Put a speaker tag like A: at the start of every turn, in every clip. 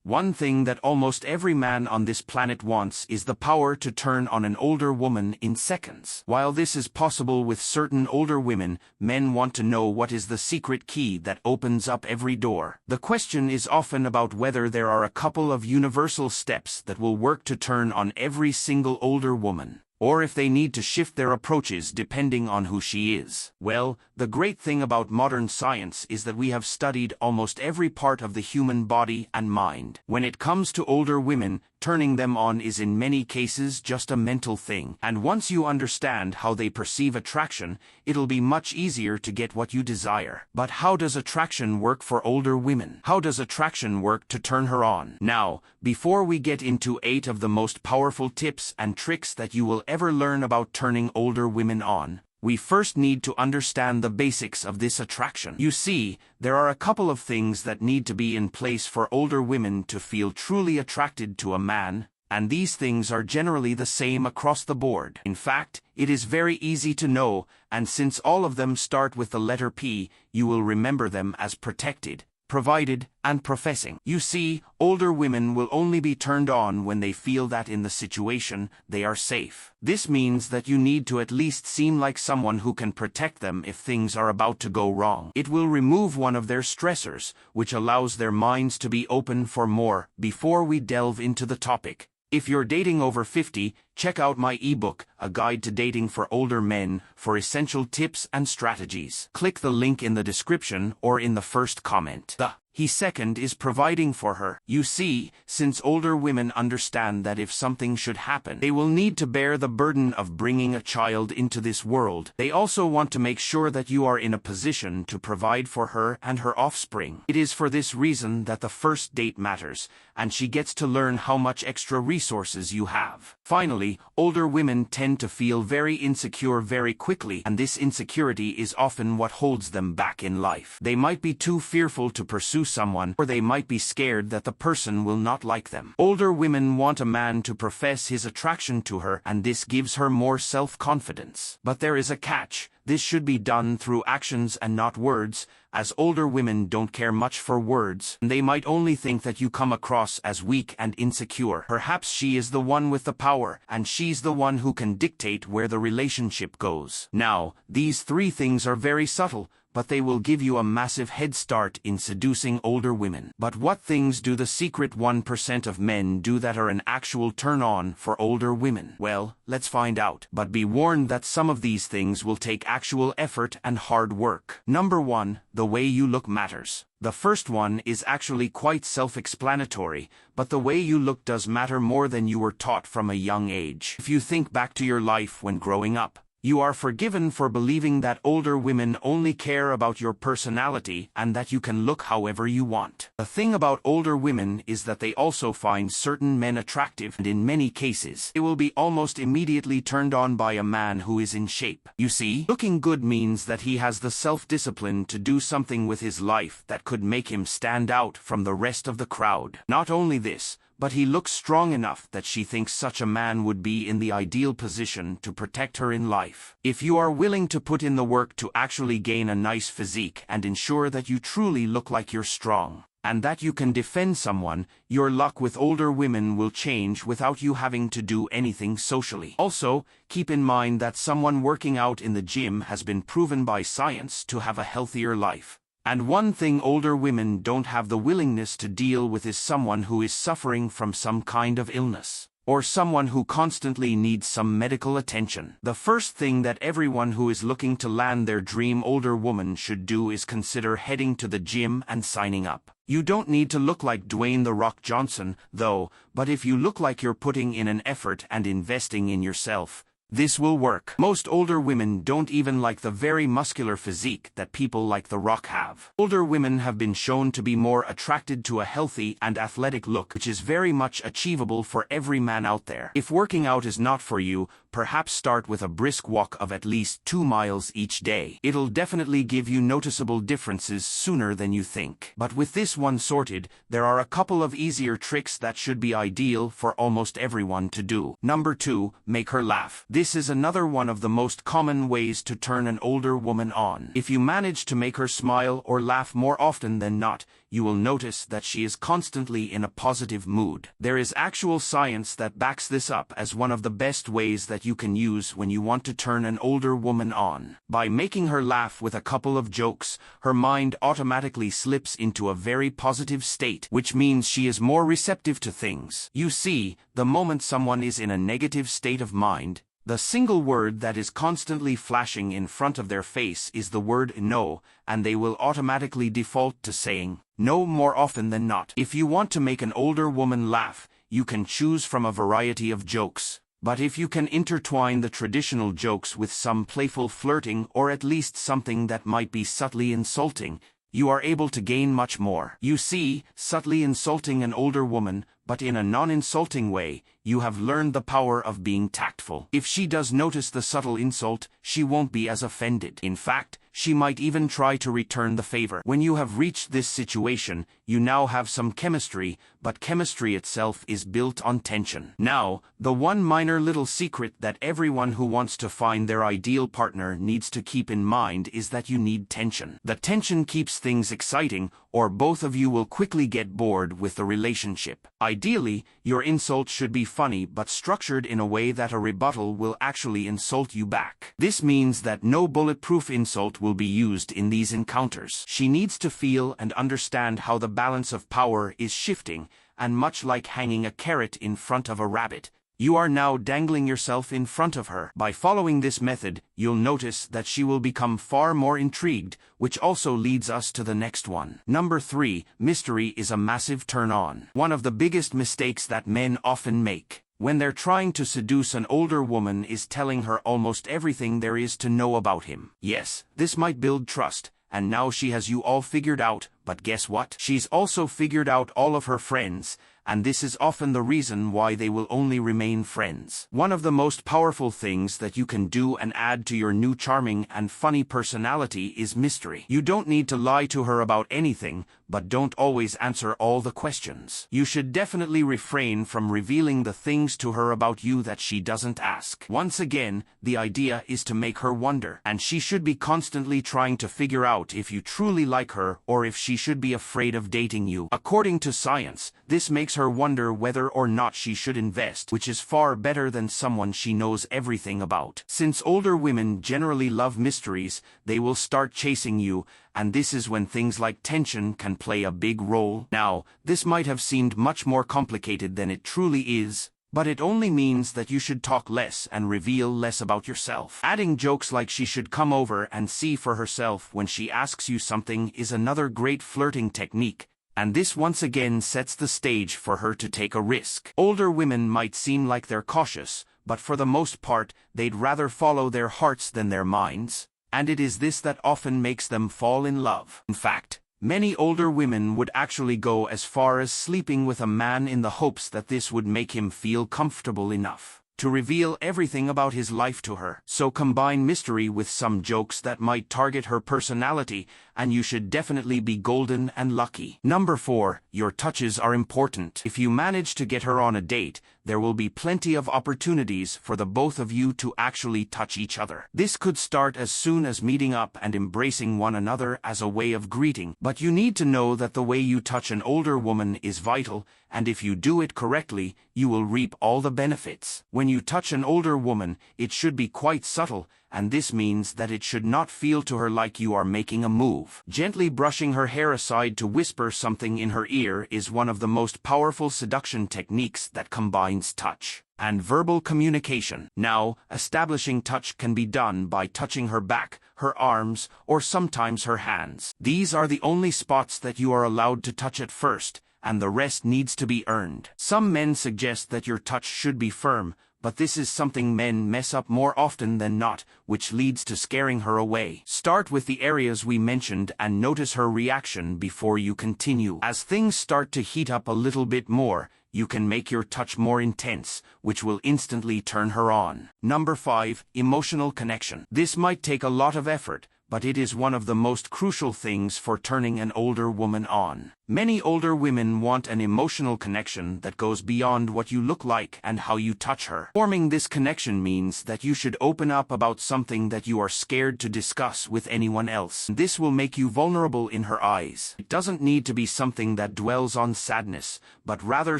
A: One thing that almost every man on this planet wants is the power to turn on an older woman in seconds. While this is possible with certain older women, men want to know what is the secret key that opens up every door. The question is often about whether there are a couple of universal steps that will work to turn on every single older woman, or if they need to shift their approaches depending on who she is. Well, the great thing about modern science is that we have studied almost every part of the human body and mind. When it comes to older women, turning them on is in many cases just a mental thing. And once you understand how they perceive attraction, it'll be much easier to get what you desire. But how does attraction work for older women? How does attraction work to turn her on? Now, before we get into 8 of the most powerful tips and tricks that you will ever learn about turning older women on, we first need to understand the basics of this attraction. You see, there are a couple of things that need to be in place for older women to feel truly attracted to a man, and these things are generally the same across the board. In fact, it is very easy to know, and since all of them start with the letter P, you will remember them as protected, provided, and professing. You see, older women will only be turned on when they feel that in the situation, they are safe. This means that you need to at least seem like someone who can protect them if things are about to go wrong. It will remove one of their stressors, which allows their minds to be open for more. Before we delve into the topic, if you're dating over 50, check out my ebook, A Guide to Dating for Older Men, for essential tips and strategies. Click the link in the description or in the first comment. The second is providing for her. You see, since older women understand that if something should happen, they will need to bear the burden of bringing a child into this world, they also want to make sure that you are in a position to provide for her and her offspring. It is for this reason that the first date matters, and she gets to learn how much extra resources you have. Finally, older women tend to feel very insecure very quickly, and this insecurity is often what holds them back in life. They might be too fearful to pursue someone, or they might be scared that the person will not like them. Older women want a man to profess his attraction to her, and this gives her more self-confidence. But there is a catch. This should be done through actions and not words, as older women don't care much for words. They might only think that you come across as weak and insecure. Perhaps she is the one with the power, and she's the one who can dictate where the relationship goes. Now, these 3 things are very subtle, but they will give you a massive head start in seducing older women. But what things do the secret 1% of men do that are an actual turn-on for older women? Well, let's find out. But be warned that some of these things will take actual effort and hard work. Number 1, the way you look matters. The first one is actually quite self-explanatory, but the way you look does matter more than you were taught from a young age. If you think back to your life when growing up, you are forgiven for believing that older women only care about your personality and that you can look however you want. The thing about older women is that they also find certain men attractive, and in many cases, they will be almost immediately turned on by a man who is in shape. You see, looking good means that he has the self-discipline to do something with his life that could make him stand out from the rest of the crowd. Not only this, but he looks strong enough that she thinks such a man would be in the ideal position to protect her in life. If you are willing to put in the work to actually gain a nice physique and ensure that you truly look like you're strong, and that you can defend someone, your luck with older women will change without you having to do anything socially. Also, keep in mind that someone working out in the gym has been proven by science to have a healthier life. And one thing older women don't have the willingness to deal with is someone who is suffering from some kind of illness, or someone who constantly needs some medical attention. The first thing that everyone who is looking to land their dream older woman should do is consider heading to the gym and signing up. You don't need to look like Dwayne "The Rock" Johnson, though, but if you look like you're putting in an effort and investing in yourself, this will work. Most older women don't even like the very muscular physique that people like The Rock have. Older women have been shown to be more attracted to a healthy and athletic look, which is very much achievable for every man out there. If working out is not for you, perhaps start with a brisk walk of at least 2 miles each day. It'll definitely give you noticeable differences sooner than you think. But with this one sorted, there are a couple of easier tricks that should be ideal for almost everyone to do. Number 2, make her laugh. This This is another one of the most common ways to turn an older woman on. If you manage to make her smile or laugh more often than not, you will notice that she is constantly in a positive mood. There is actual science that backs this up as one of the best ways that you can use when you want to turn an older woman on. By making her laugh with a couple of jokes, her mind automatically slips into a very positive state, which means she is more receptive to things. You see, the moment someone is in a negative state of mind, the single word that is constantly flashing in front of their face is the word no, and they will automatically default to saying no more often than not. If you want to make an older woman laugh, you can choose from a variety of jokes. But if you can intertwine the traditional jokes with some playful flirting or at least something that might be subtly insulting, you are able to gain much more. You see, subtly insulting an older woman, but in a non-insulting way, you have learned the power of being tactful. If she does notice the subtle insult, she won't be as offended. In fact, she might even try to return the favor. When you have reached this situation, you now have some chemistry, but chemistry itself is built on tension. Now, the one minor little secret that everyone who wants to find their ideal partner needs to keep in mind is that you need tension. The tension keeps things exciting, or both of you will quickly get bored with the relationship. Ideally, your insult should be funny but structured in a way that a rebuttal will actually insult you back. This means that no bulletproof insult will be used in these encounters. She needs to feel and understand how the balance of power is shifting, and much like hanging a carrot in front of a rabbit, you are now dangling yourself in front of her. By following this method, you'll notice that she will become far more intrigued, which also leads us to the next one. Number 3, mystery is a massive turn-on. One of the biggest mistakes that men often make when they're trying to seduce an older woman is telling her almost everything there is to know about him. Yes, this might build trust, and now she has you all figured out, but guess what? She's also figured out all of her friends, and this is often the reason why they will only remain friends. One of the most powerful things that you can do and add to your new charming and funny personality is mystery. You don't need to lie to her about anything, but don't always answer all the questions. You should definitely refrain from revealing the things to her about you that she doesn't ask. Once again, the idea is to make her wonder, and she should be constantly trying to figure out if you truly like her or if she should be afraid of dating you. According to science, this makes her wonder whether or not she should invest, which is far better than someone she knows everything about. Since older women generally love mysteries, they will start chasing you, and this is when things like tension can play a big role. Now, this might have seemed much more complicated than it truly is, but it only means that you should talk less and reveal less about yourself. Adding jokes like she should come over and see for herself when she asks you something is another great flirting technique, and this once again sets the stage for her to take a risk. Older women might seem like they're cautious, but for the most part, they'd rather follow their hearts than their minds, and it is this that often makes them fall in love. In fact, many older women would actually go as far as sleeping with a man in the hopes that this would make him feel comfortable enough to reveal everything about his life to her. So combine mystery with some jokes that might target her personality, and you should definitely be golden and lucky. Number 4, your touches are important. If you manage to get her on a date, there will be plenty of opportunities for the both of you to actually touch each other. This could start as soon as meeting up and embracing one another as a way of greeting, but you need to know that the way you touch an older woman is vital, and if you do it correctly, you will reap all the benefits. When you touch an older woman, it should be quite subtle, and this means that it should not feel to her like you are making a move. Gently brushing her hair aside to whisper something in her ear is one of the most powerful seduction techniques that combines touch and verbal communication. Now, establishing touch can be done by touching her back, her arms, or sometimes her hands. These are the only spots that you are allowed to touch at first, and the rest needs to be earned. Some men suggest that your touch should be firm, but this is something men mess up more often than not, which leads to scaring her away. Start with the areas we mentioned and notice her reaction before you continue. As things start to heat up a little bit more, you can make your touch more intense, which will instantly turn her on. Number 5, emotional connection. This might take a lot of effort, but it is one of the most crucial things for turning an older woman on. Many older women want an emotional connection that goes beyond what you look like and how you touch her. Forming this connection means that you should open up about something that you are scared to discuss with anyone else. This will make you vulnerable in her eyes. It doesn't need to be something that dwells on sadness, but rather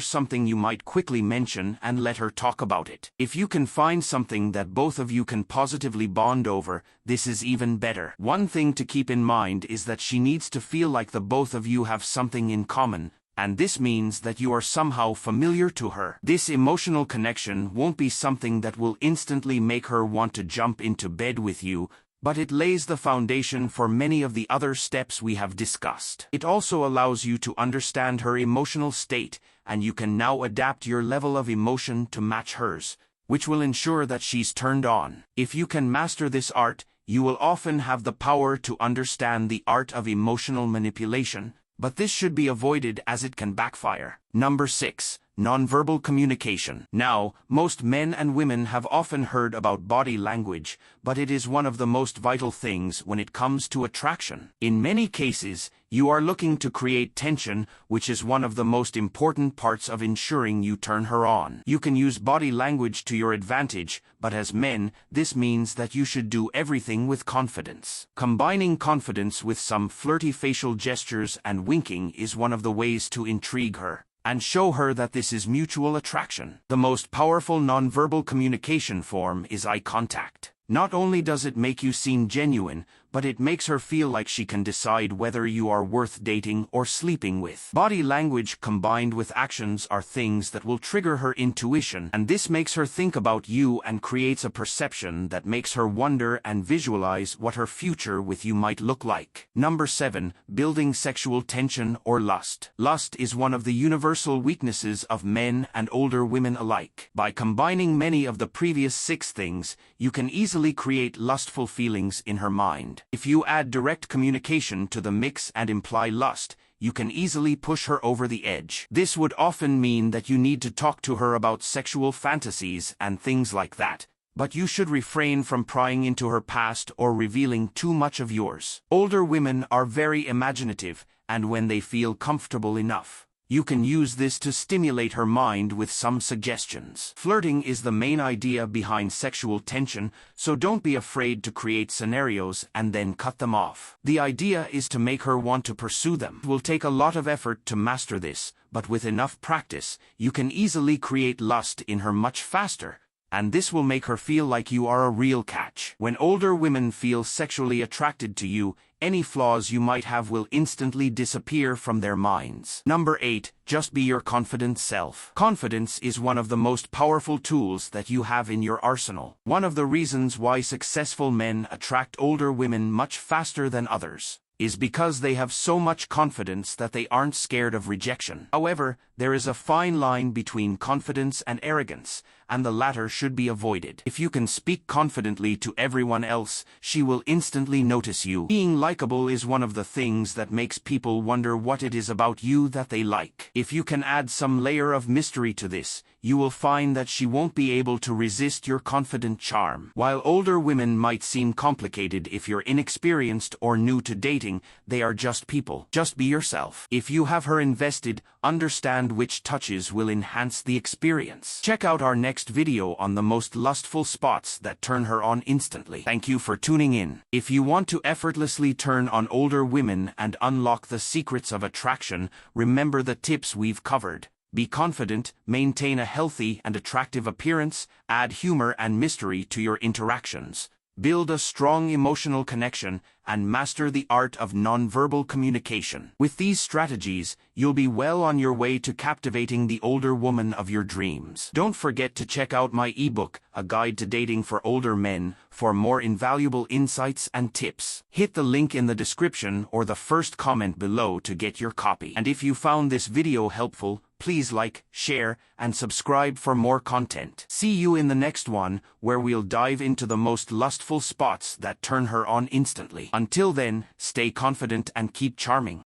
A: something you might quickly mention and let her talk about it. If you can find something that both of you can positively bond over, this is even better. One thing to keep in mind is that she needs to feel like the both of you have something in common, and this means that you are somehow familiar to her. This emotional connection won't be something that will instantly make her want to jump into bed with you, but it lays the foundation for many of the other steps we have discussed. It also allows you to understand her emotional state, and you can now adapt your level of emotion to match hers, which will ensure that she's turned on. If you can master this art, you will often have the power to understand the art of emotional manipulation, but this should be avoided as it can backfire. Number 6. Nonverbal communication. Now, most men and women have often heard about body language, but it is one of the most vital things when it comes to attraction. In many cases, you are looking to create tension, which is one of the most important parts of ensuring you turn her on. You can use body language to your advantage, but as men, this means that you should do everything with confidence. Combining confidence with some flirty facial gestures and winking is one of the ways to intrigue her and show her that this is mutual attraction. The most powerful nonverbal communication form is eye contact. Not only does it make you seem genuine, but it makes her feel like she can decide whether you are worth dating or sleeping with. Body language combined with actions are things that will trigger her intuition, and this makes her think about you and creates a perception that makes her wonder and visualize what her future with you might look like. Number 7. Building sexual tension or lust. Lust is one of the universal weaknesses of men and older women alike. By combining many of the previous 6 things, you can easily create lustful feelings in her mind. If you add direct communication to the mix and imply lust, you can easily push her over the edge. This would often mean that you need to talk to her about sexual fantasies and things like that, but you should refrain from prying into her past or revealing too much of yours. Older women are very imaginative, and when they feel comfortable enough, you can use this to stimulate her mind with some suggestions. Flirting is the main idea behind sexual tension, so don't be afraid to create scenarios and then cut them off. The idea is to make her want to pursue them. It will take a lot of effort to master this, but with enough practice, you can easily create lust in her much faster, and this will make her feel like you are a real catch. When older women feel sexually attracted to you, any flaws you might have will instantly disappear from their minds. Number 8. Just be your confident self. Confidence is one of the most powerful tools that you have in your arsenal. One of the reasons why successful men attract older women much faster than others is because they have so much confidence that they aren't scared of rejection. However, there is a fine line between confidence and arrogance, and the latter should be avoided. If you can speak confidently to everyone else, she will instantly notice you. Being likable is one of the things that makes people wonder what it is about you that they like. If you can add some layer of mystery to this, you will find that she won't be able to resist your confident charm. While older women might seem complicated if you're inexperienced or new to dating, they are just people. Just be yourself. If you have her invested, understand which touches will enhance the experience. Check out our next video on the most lustful spots that turn her on instantly. Thank you for tuning in. If you want to effortlessly turn on older women and unlock the secrets of attraction, remember the tips we've covered. Be confident, maintain a healthy and attractive appearance, add humor and mystery to your interactions, build a strong emotional connection, and master the art of nonverbal communication. With these strategies, you'll be well on your way to captivating the older woman of your dreams. Don't forget to check out my ebook, A Guide to Dating for Older Men, for more invaluable insights and tips. Hit the link in the description or the first comment below to get your copy. And if you found this video helpful, please like, share, and subscribe for more content. See you in the next one, where we'll dive into the most lustful spots that turn her on instantly. Until then, stay confident and keep charming.